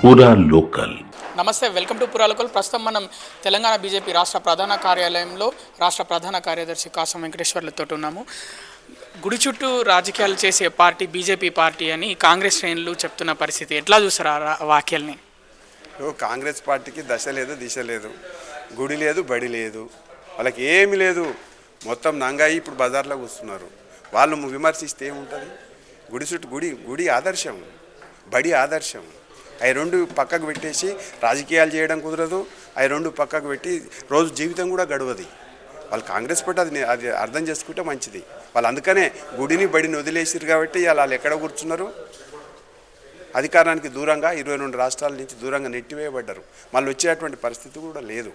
పూరా లోకల్. నమస్తే, welcome to పురాలకోల్. ప్రస్తుతం మనం తెలంగాణ బీజేపీ రాష్ట్ర ప్రధాన కార్యాలయంలో రాష్ట్ర ప్రధాన కార్యదర్శి కాసం వెంకటేశ్వర్లతో ఉన్నాము. గుడి చుట్టూ రాజకీయాలు చేసే పార్టీ బీజేపీ పార్టీ అని కాంగ్రెస్ శ్రేణులు చెప్తున్న పరిస్థితి ఎట్లా చూస్తారు ఆ వాక్యాల్ని? కాంగ్రెస్ పార్టీకి దశ లేదు, దిశ లేదు, గుడి లేదు, బడి లేదు, వాళ్ళకి ఏమి లేదు. మొత్తం నంగాయి ఇప్పుడు బజార్లో కూర్చున్నారు. వాళ్ళు విమర్శిస్తే ఏముంటుంది? గుడి చుట్టూ గుడి ఆదర్శం, బడి ఆదర్శం. అవి రెండు పక్కకు పెట్టేసి రాజకీయాలు చేయడం కుదరదు. అవి రెండు పక్కకు పెట్టి రోజు జీవితం కూడా గడవది. వాళ్ళు కాంగ్రెస్ పార్టీ అది అర్థం చేసుకుంటే మంచిది. వాళ్ళు అందుకనే గుడిని బడిని వదిలేసారు కాబట్టి వాళ్ళు ఎక్కడ కూర్చున్నారు? అధికారానికి దూరంగా 22 రాష్ట్రాల నుంచి దూరంగా నెట్టివేయబడ్డారు. మళ్ళీ వచ్చేటువంటి పరిస్థితి కూడా లేదు.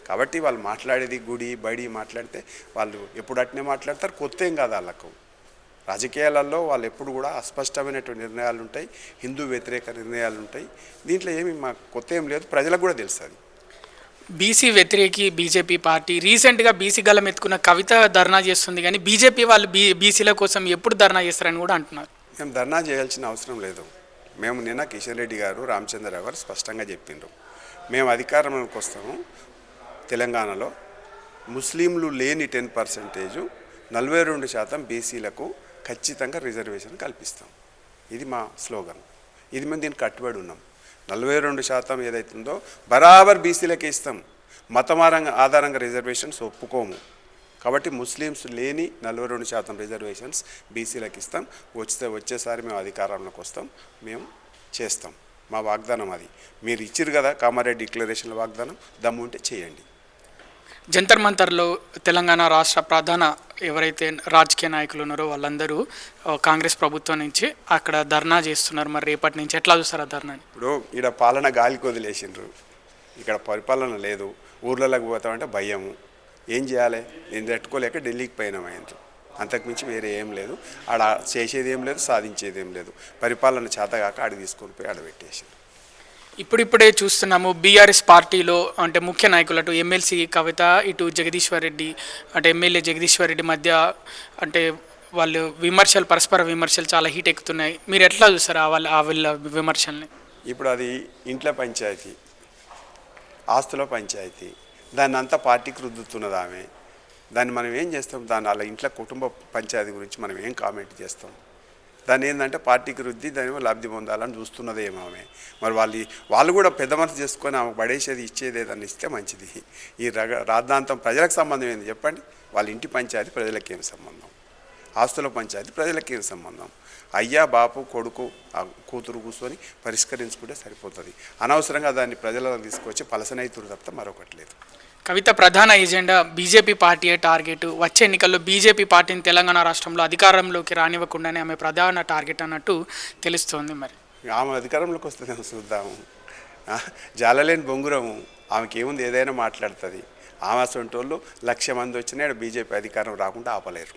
కాబట్టి వాళ్ళు మాట్లాడేది గుడి బడి మాట్లాడితే వాళ్ళు ఎప్పుడు అట్నే మాట్లాడతారు. కొత్త ఏం కాదు వాళ్ళకు. రాజకీయాలలో వాళ్ళు ఎప్పుడు కూడా అస్పష్టమైనటువంటి నిర్ణయాలు ఉంటాయి, హిందూ వ్యతిరేక నిర్ణయాలు ఉంటాయి. దీంట్లో ఏమి మాకు కొత్త ఏం లేదు, ప్రజలకు కూడా తెలుసు. అది బీసీ వ్యతిరేకి బీజేపీ పార్టీ రీసెంట్గా బీసీ గలం ఎత్తుకున్న కవిత ధర్నా చేస్తుంది, కానీ బీజేపీ వాళ్ళు బీసీల కోసం ఎప్పుడు ధర్నా చేస్తారని కూడా అంటున్నారు. మేము ధర్నా చేయాల్సిన అవసరం లేదు. మేము నిన్న కిషన్ రెడ్డి గారు, రామచంద్రరావు గారు స్పష్టంగా చెప్పిండ్రు. మేము అధికారంలోకి వస్తాము. తెలంగాణలో ముస్లింలు లేని 10% 42% బీసీలకు ఖచ్చితంగా రిజర్వేషన్ కల్పిస్తాం. ఇది మా స్లోగన్. ఇది మేము దీనికి కట్టుబడి ఉన్నాం. 42% ఏదైతుందో బరాబర్ బీసీలకే ఇస్తాం. మతమారంగా ఆధారంగా రిజర్వేషన్స్ ఒప్పుకోము. కాబట్టి ముస్లిమ్స్ లేని 42% రిజర్వేషన్స్ బీసీలకు ఇస్తాం. వచ్చేసారి మేము అధికారంలోకి వస్తాం, మేము చేస్తాం. మా వాగ్దానం అది. మీరు ఇచ్చిరు కదా కామారెడ్డి డిక్లరేషన్ల వాగ్దానం, దమ్ము ఉంటే చేయండి. జంతర్ మంతర్లో తెలంగాణ రాష్ట్ర ప్రధాన ఎవరైతే రాజకీయ నాయకులు ఉన్నారో వాళ్ళందరూ కాంగ్రెస్ ప్రభుత్వం నుంచి అక్కడ ధర్నా చేస్తున్నారు. మరి రేపటి నుంచి ఎట్లా చూస్తారు ఆ ధర్నాని? ఇప్పుడు ఇక్కడ పాలన గాలికి వదిలేసిండ్రు. ఇక్కడ పరిపాలన లేదు. ఊర్లలోకి పోతామంటే భయము. ఏం చేయాలి? నేను తట్టుకోలేక ఢిల్లీకి పోయినామైండ్రు. అంతకుమించి వేరే ఏం లేదు. ఆడ చేసేది ఏం లేదు, సాధించేది ఏం లేదు. పరిపాలన చేతగాక ఆడ తీసుకొని పోయి ఆడబెట్టేసిండ్రు. ఇప్పుడిప్పుడే చూస్తున్నాము బీఆర్ఎస్ పార్టీలో అంటే ముఖ్య నాయకులు అటు ఎమ్మెల్సీ కవిత, ఇటు జగదీశ్వర్ రెడ్డి అంటే ఎమ్మెల్యే జగదీశ్వర్ రెడ్డి మధ్య అంటే వాళ్ళు పరస్పర విమర్శలు చాలా హీట్ ఎక్కుతున్నాయి. మీరు ఎట్లా చూస్తారు వీళ్ళ విమర్శల్ని? ఇప్పుడు అది ఇంట్లో పంచాయతీ, ఆస్తుల పంచాయతీ. దాన్ని అంతా పార్టీకి రుద్దుతున్నది ఆమె. దాన్ని మనం ఏం చేస్తాం? దాన్ని అలా ఇంట్లో కుటుంబ పంచాయతీ గురించి మనం ఏం కామెంట్ చేస్తాం? దాన్ని ఏంటంటే పార్టీకి రుద్ది దాని లబ్ధి పొందాలని చూస్తున్నదే ఏమో ఆమె. మరి వాళ్ళు కూడా పెద్ద మనసు చేసుకొని ఆమె పడేసేది ఇచ్చేది ఏదన్నా ఇస్తే మంచిది. ఈ రాద్ధాంతం ప్రజలకు సంబంధం ఏంది చెప్పండి? వాళ్ళ ఇంటి పంచాయతీ ప్రజలకు ఏం సంబంధం? ఆస్తుల పంచాయతీ ప్రజలకు ఏం సంబంధం? అయ్యా బాపు కొడుకు కూతురు కూర్చొని పరిష్కరించుకుంటే సరిపోతుంది. అనవసరంగా దాన్ని ప్రజలను తీసుకొచ్చి పలసనైతురు తప్ప మరొకటి లేదు. కవిత ప్రధాన ఎజెండా బీజేపీ పార్టీయే టార్గెట్. వచ్చే ఎన్నికల్లో బీజేపీ పార్టీని తెలంగాణ రాష్ట్రంలో అధికారంలోకి రానివ్వకుండానే ఆమె ప్రధాన టార్గెట్ అన్నట్టు తెలుస్తోంది. మరి ఆమె అధికారంలోకి వస్తుందేమో చూద్దాము. జాలలేని బొంగురము. ఆమెకి ఏముంది? ఏదైనా మాట్లాడుతుంది. ఆమె సొంటోళ్ళు 1,00,000 మంది వచ్చినా బీజేపీ అధికారం రాకుండా ఆపలేరు.